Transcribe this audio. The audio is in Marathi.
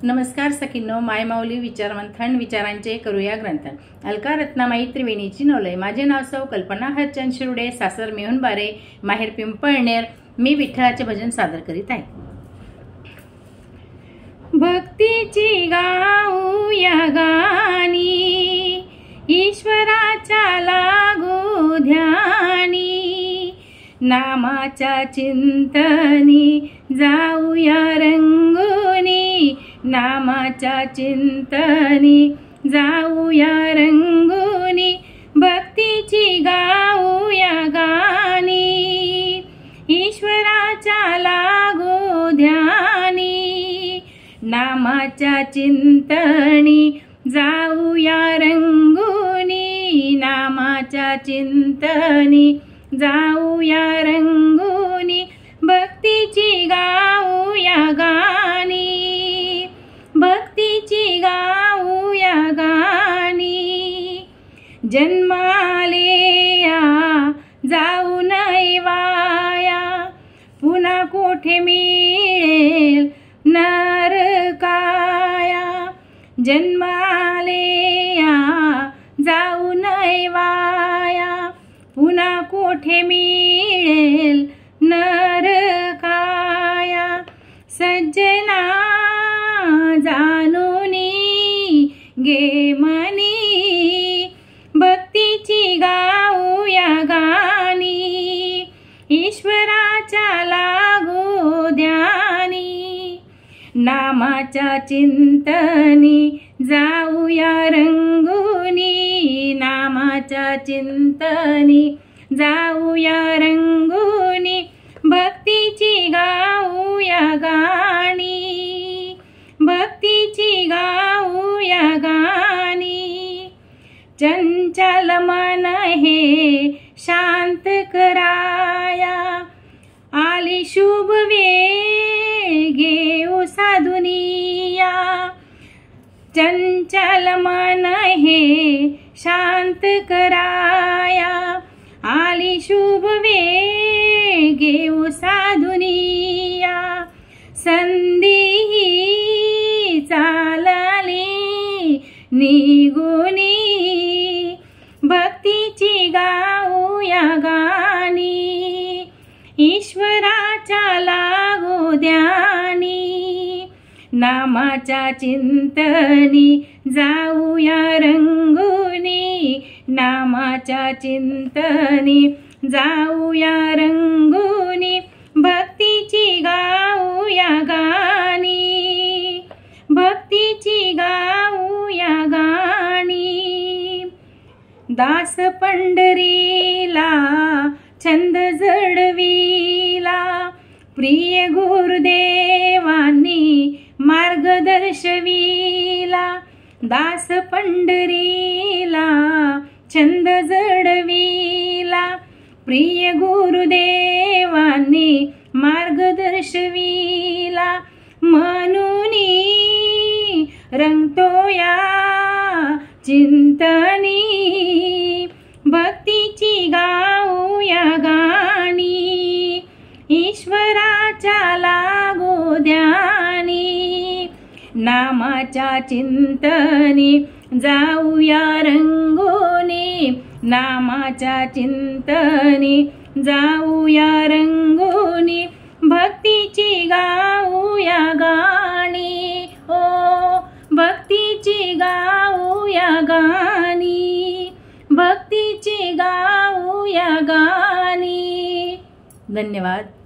नमस्कार सखींनो, मायमाऊली विचारमंथन विचारांचे करूया ग्रंथन. अलका रत्नामाई त्रिवेणीची नवलय. माझे नाव सौ कल्पना हरचंद शिरुडे, सासर मेहुणबारे, माहेर पिंपळनेर. मी विठ्ठलाचे भजन सादर करीत आहे. भक्तीची गाऊया गाणी, ईश्वराच्या लागू ध्यानी, नामाच्या चिंतनी जाऊया रंगुनी, नामाच्या चिंतनी जाऊया रंगुनी, भक्तीची गाऊया गाणी, ईश्वराच्या लागू ध्यानी, नामाच्या चिंतनी जाऊया रंगुनी, नामाच्या चिंतनी जाऊया रंगुनी, भक्तीची गाऊया गाणी, भक्तीची गाऊया गाणी. जन्माले या जाऊ नये वाया, पुन्हा कोठे मिळेल नरकाया. जन्माले या जाऊ नये वाया, पुन्हा कोठे मिळेल नरकाया. सज्जना जाणूनी गे मनी, भक्तीची गाऊया गाणी, ईश्वराच्या लागू ध्यानी, नामाच्या चिंतनी जाऊया रंगुनी, नामाच्या चिंतनी जाऊया रंगुनी, भक्तीची गाऊया गाणी, भक्तीची गाऊया गाणी. चंचल मन हे शांत कराया, आली शुभ वेळ घेऊ साधुनिया. चंचल मन हे शांत कराया, आली शुभ वेळ घेऊ साधुनिया. संधी चालली निगुनी, भक्तीची गाऊया गाणी, ईश्वराच्या लागू ध्यानी, नामाच्या चिंतनी जाऊया रंगुनी, नामाच्या चिंतनी जाऊया रंगुनी, भक्तीची गाऊया गाणी, भक्तीची गाऊया गाणी. दास पंढरीला छंद जडविला, प्रिय गुरुदेवांनी मार्ग दर्शविला. दास पंढरीला छंद जडविला, प्रिय गुरुदेवांनी मार्ग दर्शविला. म्हणूनी रंगतो या चिंतनी, भक्तीची गाऊया गाणी, ईश्वराच्या लागू ध्यानी, नामाच्या चिंतनी जाऊया रंगुनी, नामाच्या चिंतनी जाऊया रंगुनी, भक्तीची गाऊया गाणी. ओ भक्तीची गाऊया गाणी, भक्तीची गाऊया गाणी. धन्यवाद.